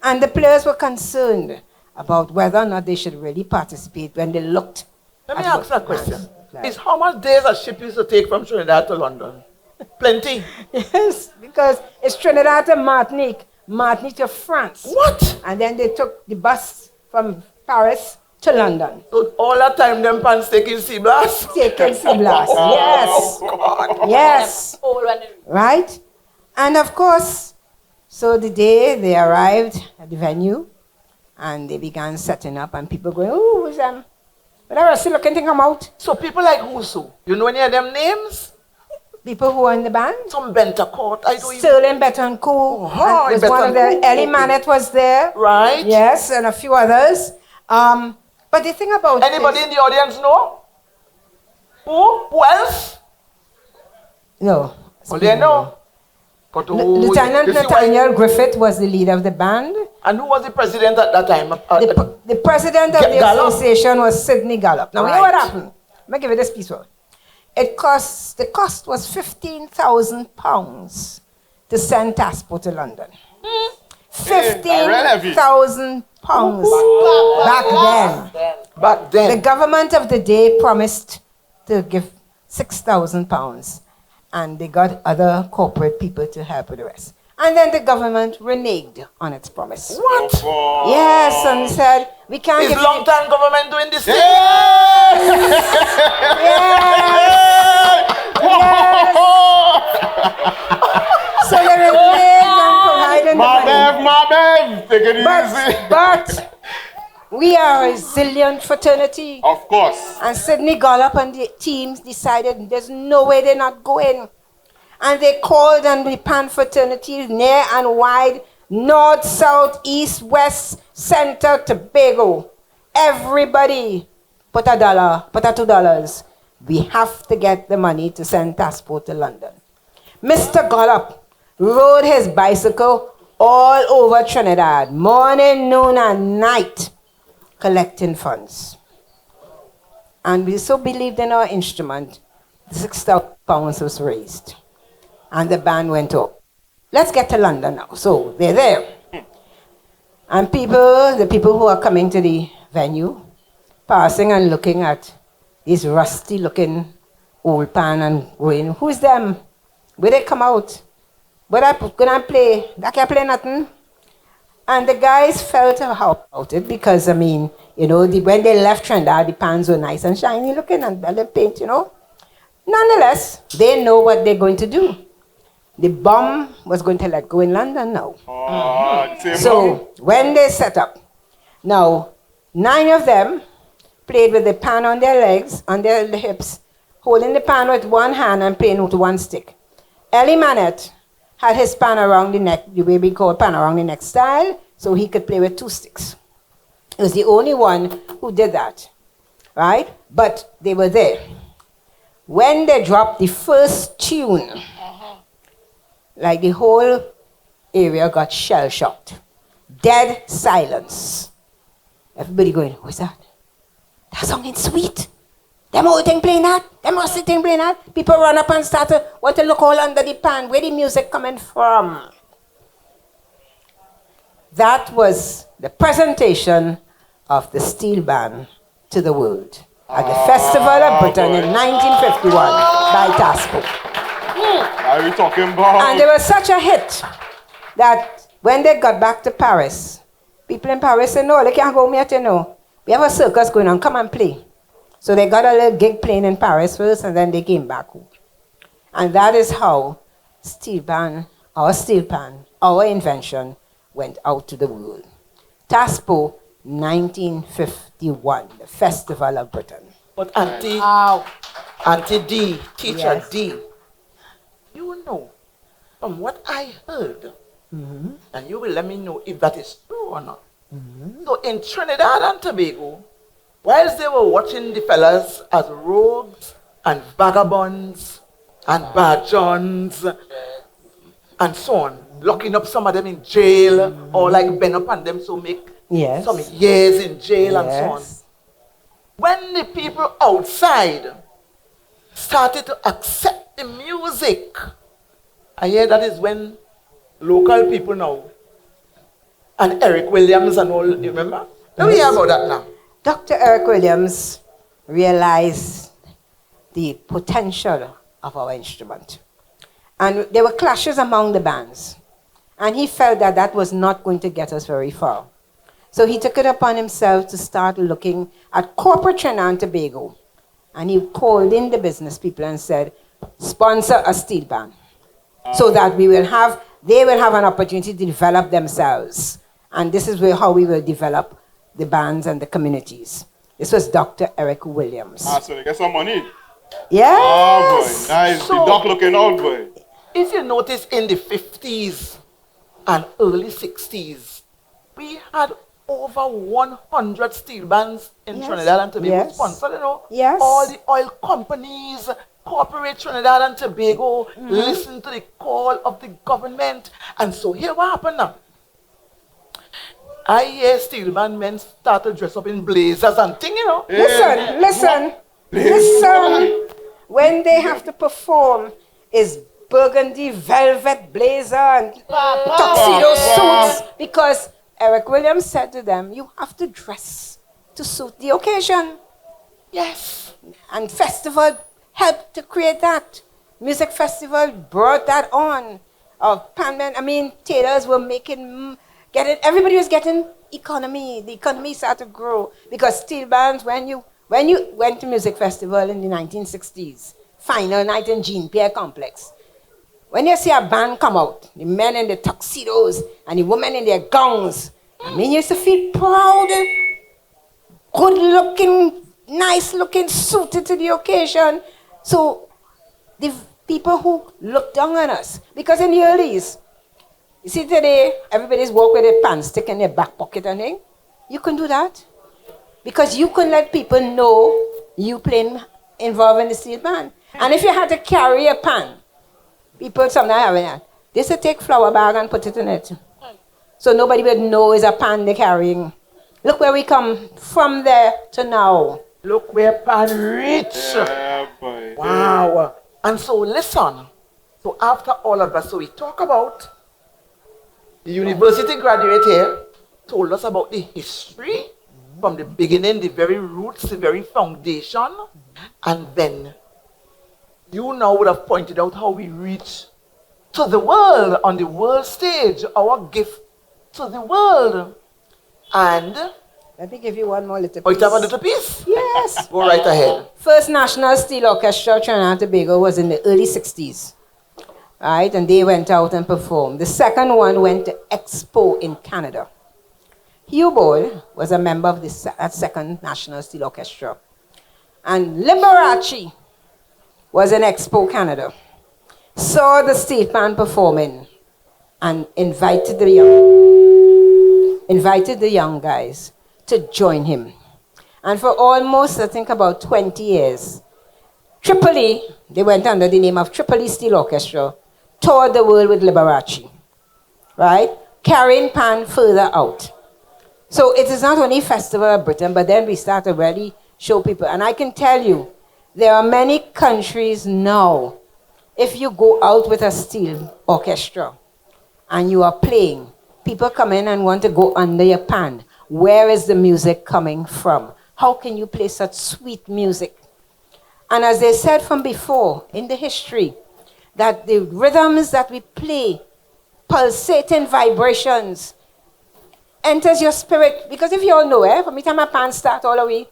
And the players were concerned about whether or not they should really participate when they looked. Let me ask a question. Is how much days a ship used to take from Trinidad to London? Plenty. Yes, because it's Trinidad to Martinique, Martinique to France. What? And then they took the bus from Paris to London. So all that time them pants taking sea blast? Taking sea blast, yes. God. Yes. Right? And of course, so the day they arrived at the venue, and they began setting up, and people going, "Ooh, who's them? Whatever, still looking to come out." So people like who so? You know any of them names? People who were in the band? Some Bentercourt, I don't even... Sterling Betancourt. Oh, was one of the... Ellie Manet was there. Right. Yes, and a few others. But the thing about anybody in the audience know? Who else? No. Well, they know. But Lieutenant Nathaniel Griffith was the leader of the band. And who was the president at that time? The president of the Gallup? association was Sidney Gallup. Now, you know Right. what happened? Let me give you this piece. the cost was £15,000 to send Taspo to London. £15,000 back then. The government of the day promised to give £6,000, and they got other corporate people to help with the rest. And then the government reneged on its promise. What? Yes, and said, we can't Is give long-time government doing this thing? So they reneged on providing the money. Bev, take it easy. But we are a resilient fraternity. Of course. And Sidney Gollop and the teams decided there's no way they're not going. And they called on the Pan fraternities near and wide, north, south, east, west, center, Tobago. Everybody put $1, put $2. We have to get the money to send Taspo to London. Mr. Gollop rode his bicycle all over Trinidad, morning, noon, and night, collecting funds. And we so believed in our instrument, £6,000 was raised. And the band went up. Let's get to London now. So they're there. And the people who are coming to the venue, passing and looking at this rusty looking old pan and going, who's them? Where they come out? But I couldn't play. I can't play nothing. And the guys felt how about it because, I mean, you know, when they left Trinidad, the pans were nice and shiny looking and well paint, you know. Nonetheless, they know what they're going to do. The bomb was going to let go in London now. So when they set up, now 9 of them played with the pan on their legs, on their hips, holding the pan with one hand and playing with one stick. Ellie Manette had his pan around the neck, the way we call pan around the neck style, so he could play with 2 sticks. He was the only one who did that, right? But they were there. When they dropped the first tune, like the whole area got shell-shocked. Dead silence. Everybody going, what's that? That song is sweet. Them whole thing playing that. Them rusty thing playing that. People run up and start to want to look all under the pan. Where the music coming from? That was the presentation of the steel band to the world at the Festival of Britain in 1951 by Taspo. Are we talking about? And they were such a hit that when they got back to Paris, people in Paris said, no, they can't go yet, you know. We have a circus going on, come and play. So they got a little gig playing in Paris first, and then they came back home. And that is how Steelpan, our invention, went out to the world. Taspo, 1951, the Festival of Britain. But Auntie D, Teacher Yes. D, you know, from what I heard, and you will let me know if that is true or not. So in Trinidad and Tobago, whilst they were watching the fellas as rogues and vagabonds and barjons and so on, locking up some of them in jail or like bend upon them so make some years in jail and so on. When the people outside started to accept the music, I hear that is when local people now, and Eric Williams and all, you remember? Let me hear about that now. Dr. Eric Williams realized the potential of our instrument. And there were clashes among the bands. And he felt that that was not going to get us very far. So he took it upon himself to start looking at corporate Trinidad and Tobago. And he called in the business people and said, sponsor a steel band. So that they will have an opportunity to develop themselves. And this is how we will develop the bands and the communities. This was Dr. Eric Williams. So they get some money. Yes. Oh boy, nice. So, the doc looking old boy. If you notice in the 50s and early 60s, we had over 100 steel bands in Trinidad and Tobago sponsored, you know. Yes. All the oil companies, corporate Trinidad and Tobago, listen to the call of the government. And so here what happened now? I hear steel band men start to dress up in blazers and thing, you know. Listen. when they have to perform, is burgundy velvet blazer and tuxedo suits, because Eric Williams said to them, you have to dress to suit the occasion. Yes. And festival helped to create that. Music festival brought that on. Tailors were everybody was getting economy. The economy started to grow because steel bands, when you went to music festival in the 1960s, final night in Jean Pierre Complex, when you see a band come out, the men in the tuxedos and the women in their gowns, you used to feel proud, good looking, nice looking, suited to the occasion. So the people who look down on us, because in the earlys, you see today, everybody's walk with their pants stick in their back pocket and thing. You can do that. Because you can let people know you playing involved in the steel band. And if you had to carry a pan, people sometimes have that. They used to take flour bag and put it in it. So nobody would know it's a pan they're carrying. Look where we come from there to now. Look where pan reach. Yeah, boy. Wow. And so listen. So after all of that, so we talk about the university graduate here told us about the history from the beginning, the very roots, the very foundation. And then you now would have pointed out how we reach to the world, on the world stage, our gift to the world. And let me give you one more little piece. Oh, you have a little piece? Yes. Go right ahead. First National Steel Orchestra, Trinidad and Tobago, was in the early 60s. Right, and they went out and performed. The second one went to Expo in Canada. Hugh Boyle was a member of that second National Steel Orchestra. And Liberace was in Expo Canada. Saw the Steelpan performing and invited the young guys to join him. And for almost, I think, about 20 years, Tripoli, they went under the name of Tripoli Steel Orchestra, toured the world with Liberace, right? Carrying pan further out. So it is not only Festival of Britain, but then we start to really show people. And I can tell you, there are many countries now, if you go out with a steel orchestra and you are playing, people come in and want to go under your pan. Where is the music coming from? How can you play such sweet music? And as they said from before in the history, that the rhythms that we play, pulsating vibrations, enters your spirit. Because if you all know, from the time my pants start all the way,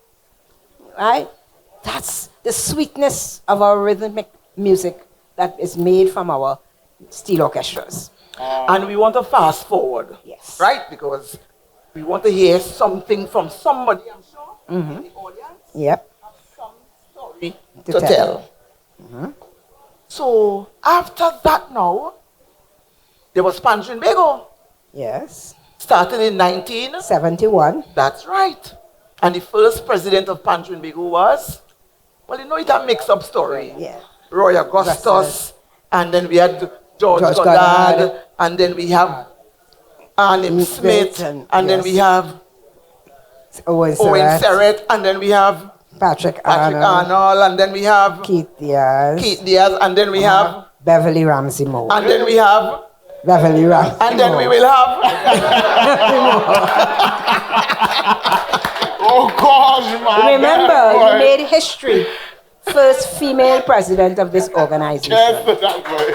right? That's the sweetness of our rhythmic music that is made from our steel orchestras. And we want to fast forward. Yes. Right? Because we want to hear something from somebody, I'm sure, in the audience. Yep. Have some story to tell. So after that now, there was Trinbago. Yes. Started in 1971. That's right. And the first president of Trinbago was, well, you know, it's a mix-up story. Yeah. Roy Augustus, and then we had George Goddard, and then we have Arnim Smith, and then we have Owen Serrett, and then we have Patrick Arnold, and then we have Keith Diaz, and then we have Beverley Ramsey-Moore, and then we have Beverley Ramsey-Moore, and then we will have Oh gosh, man. Remember, you made history. First female president of this organization. Yes, that boy.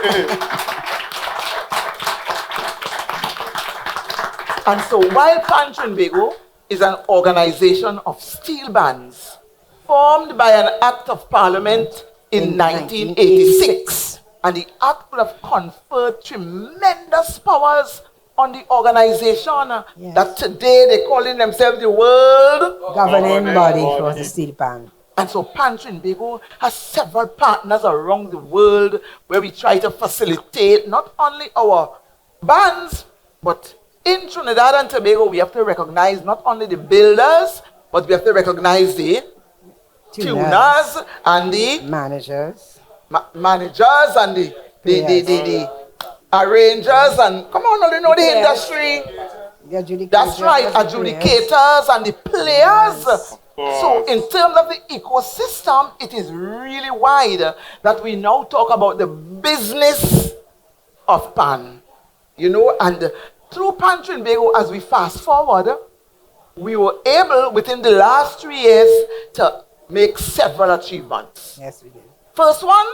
And so while Trinbago is an organization of steel bands formed by an act of parliament in 1986, and the act would have conferred tremendous powers on the organization that today they're calling themselves the World Governing Body for the Steel Pan. And so Trinbago has several partners around the world where we try to facilitate not only our bands, but in Trinidad and Tobago, we have to recognize not only the builders, but we have to recognize the tuners and the managers, managers and the arrangers, and come on, you know the industry. The That's right, adjudicators and the players. So in terms of the ecosystem, it is really wide that we now talk about the business of pan. You know, and through Pan Trinbago, as we fast forward, we were able within the last 3 years to make several achievements. Yes, we did. First one,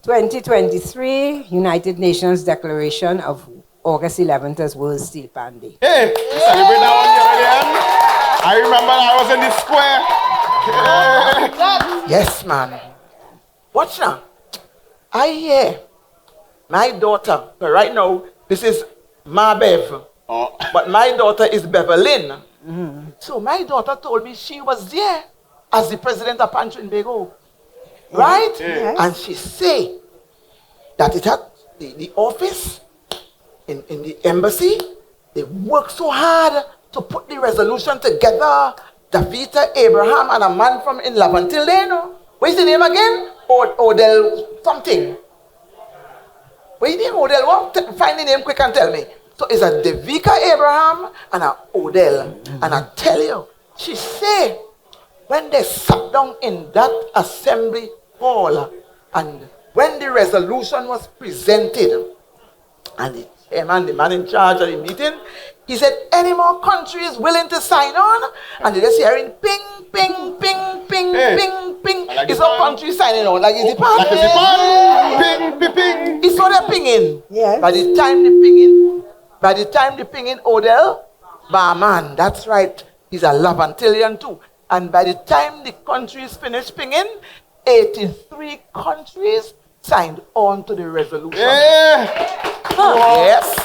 2023 United Nations Declaration of August 11th as World Steelpan Day. Hey, you celebrate that one here again? I remember I was in the square. yes, man. Watch now. I hear my daughter, but right now, this is Bev, but my daughter is Beverlyn. So my daughter told me she was there as the president of Pan Trinbago. Right? Yes. And she say that it had the office in the embassy, they worked so hard to put the resolution together. Davita Abraham and a man from in Laventille, what's the name again? Odell something. What's the name, Odell? What? Find the name quick and tell me. So it's a Davika Abraham and a Odell. And I tell you, she say, when they sat down in that assembly hall, and when the resolution was presented, and the chairman, the man in charge of the meeting, he said, any more countries willing to sign on? And they just hearing ping, ping, ping, ping, ping, ping. Like it's all countries signing on, like it's the pan. Like it's the pan. Ping, ping, ping. It's all they're pinging. Yes. By the time they pinging Odell, man, that's right, he's a Lavantillian too. And by the time the countries finished pinging, 83 countries signed on to the resolution. Yes.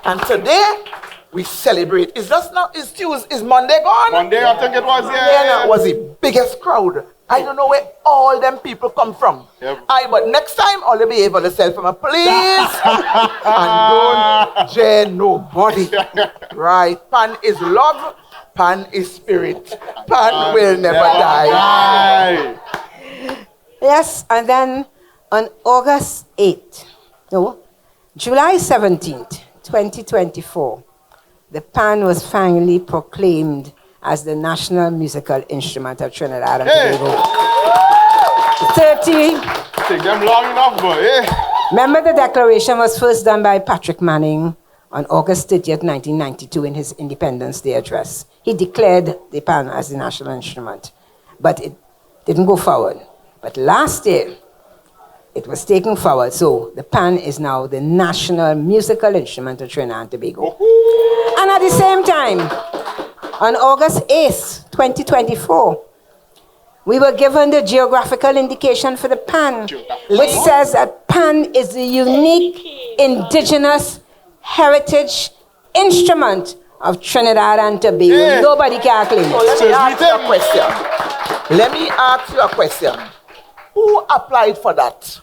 And today, we celebrate. It's just now, it's Tuesday, is Monday gone? Monday, I think it was, Monday was the biggest crowd. I don't know where all them people come from. Yep. But next time, I'll be able to sell from a place and don't jail nobody. Right? Pan is love. Pan is spirit. Pan will never die. Yes, and then on August 8th, no, July 17th, 2024, the pan was finally proclaimed as the national musical instrument of Trinidad and Tobago. 30. Take them long enough, boy. Remember, the declaration was first done by Patrick Manning on August 30th, 1992, in his Independence Day address. He declared the pan as the national instrument, but it didn't go forward. But last year, it was taken forward, so the pan is now the national musical instrument of Trinidad and Tobago. And at the same time, on August 8th, 2024, we were given the geographical indication for the pan, which says that pan is the unique indigenous heritage instrument of Trinidad and Tobago. Nobody can claim So it. let me ask you a question. Let me ask you a question. Who applied for that?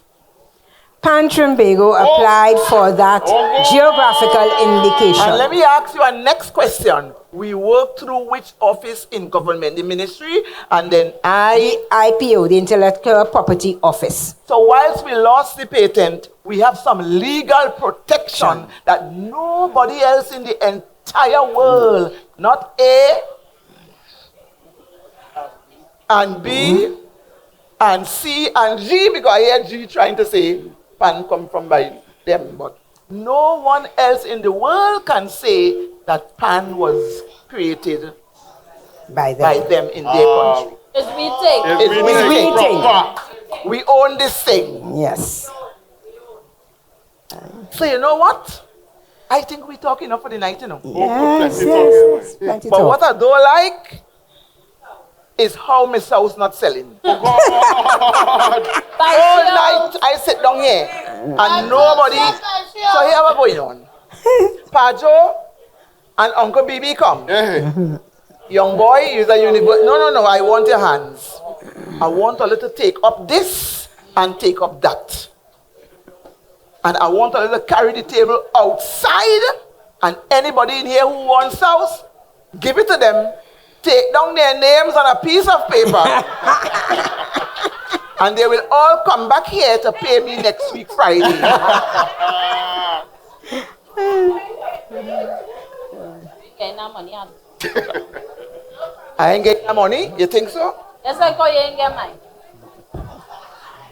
Pan Trinbago applied for that geographical indication. And let me ask you a next question. We work through which office in government? The ministry and then The IPO, the Intellectual Property Office. So whilst we lost the patent, we have some legal protection that nobody else in the entire world, not A and B and C and G, because I hear G trying to say pan come from by them, but no one else in the world can say that pan was created By by them in their country. It's we take. We own this thing. Yes. So you know what? I think we talk enough for the night, you know. Yes. Plenty But talk. what I don't like is how Miss House not selling. All night I sit down here and nobody. So here what going on? Pajo and Uncle BB come. Young boy is a university. No. I want your hands. I want a little take up this and take up that. And I want a little carry the table outside. And anybody in here who wants house, give it to them. Take down their names on a piece of paper. And they will all come back here to pay me next week Friday. Getting our money out. I ain't getting the money. You think so? Yes, I call you ain't get mine.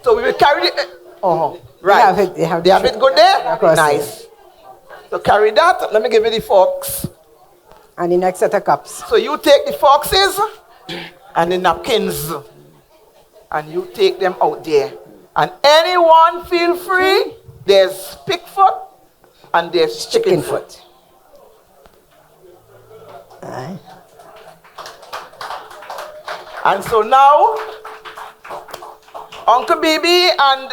So we will carry it. Oh, right. They have it good there? Of course, Nice. So carry that. Let me give you the forks. And the next set of cups. So you take the foxes and the napkins and you take them out there. And anyone feel free, there's pig foot and there's chicken foot. Aye. And so now, Uncle Bibi and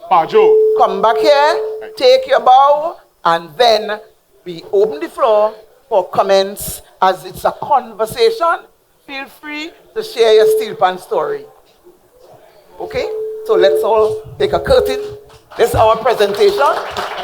Pa Joe. come back here, take your bow, and then we open the floor for comments. As it's a conversation, feel free to share your Steelpan story. Okay? So let's all take a curtain. This is our presentation.